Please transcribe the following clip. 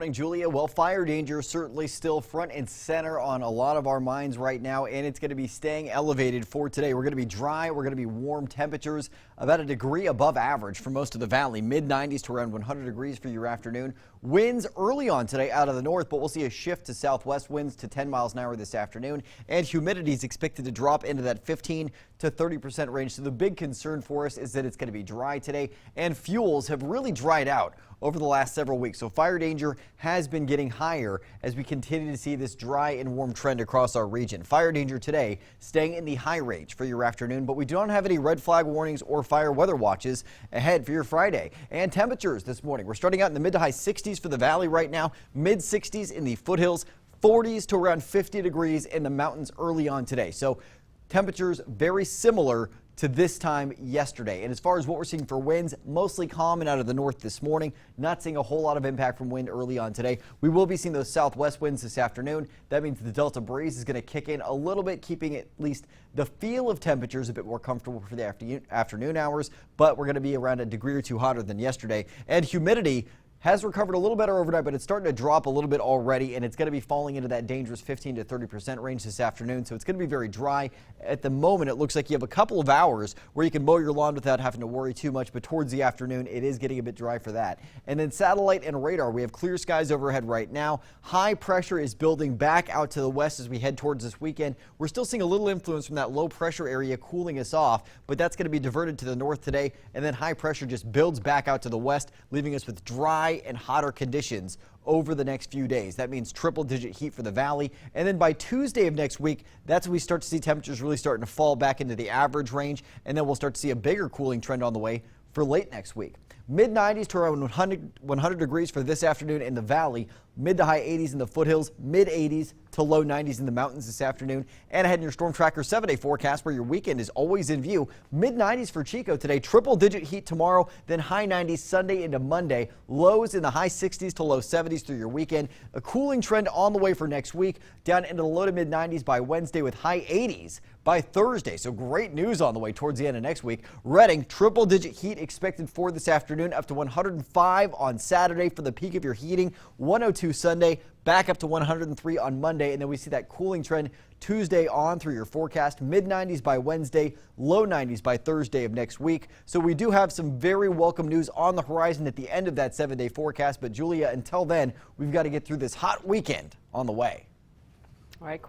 Morning, Julia. Well, fire danger certainly still front and center on a lot of our minds right now, and it's going to be staying elevated for today. We're going to be dry. We're going to be warm temperatures, about a degree above average for most of the valley, mid-90s to around 100 degrees for your afternoon. Winds early on today out of the north, but we'll see a shift to southwest winds to 10 miles an hour this afternoon, and humidity is expected to drop into that 15 to 30% range. So the big concern for us is that it's going to be dry today, and fuels have really dried out over the last several weeks. So fire danger has been getting higher as we continue to see this dry and warm trend across our region. Fire danger today staying in the high range for your afternoon, but we don't have any red flag warnings or fire weather watches ahead for your Friday. And temperatures this morning, we're starting out in the mid to high 60s for the valley right now, mid 60s in the foothills, 40s to around 50 degrees in the mountains early on today. So temperatures very similar to this time yesterday. And as far as what we're seeing for winds, mostly calm and out of the north this morning. Not seeing a whole lot of impact from wind early on today. We will be seeing those southwest winds this afternoon. That means the Delta breeze is going to kick in a little bit, keeping at least the feel of temperatures a bit more comfortable for the afternoon hours. But we're going to be around a degree or two hotter than yesterday. And humidity has recovered a little better overnight, but it's starting to drop a little bit already, and it's going to be falling into that dangerous 15 to 30% range this afternoon. So it's going to be very dry. At the moment, it looks like you have a couple of hours where you can mow your lawn without having to worry too much, but towards the afternoon, it is getting a bit dry for that. And then satellite and radar, we have clear skies overhead right now. High pressure is building back out to the west as we head towards this weekend. We're still seeing a little influence from that low pressure area cooling us off, but that's going to be diverted to the north today, and then high pressure just builds back out to the west, leaving us with dry and hotter conditions over the next few days. That means triple-digit heat for the valley. And then by Tuesday of next week, that's when we start to see temperatures really starting to fall back into the average range. And then we'll start to see a bigger cooling trend on the way for late next week. Mid-90s to around 100 degrees for this afternoon in the valley. Mid to high 80s in the foothills, mid-80s to low 90s in the mountains this afternoon. And ahead in your Storm Tracker 7-day forecast where your weekend is always in view. Mid-90s for Chico today, triple-digit heat tomorrow, then high 90s Sunday into Monday. Lows in the high 60s to low 70s through your weekend. A cooling trend on the way for next week, down into the low to mid-90s by Wednesday with high 80s by Thursday. So great news on the way towards the end of next week. Redding, triple-digit heat expected for this afternoon, up to 105 on Saturday for the peak of your heating, 102 Sunday, back up to 103 on Monday, and then we see that cooling trend Tuesday on through your forecast. Mid-90s by Wednesday, low 90s by Thursday of next week. So we do have some very welcome news on the horizon at the end of that 7-day forecast. But Julia, until then, we've got to get through this hot weekend on the way. All right.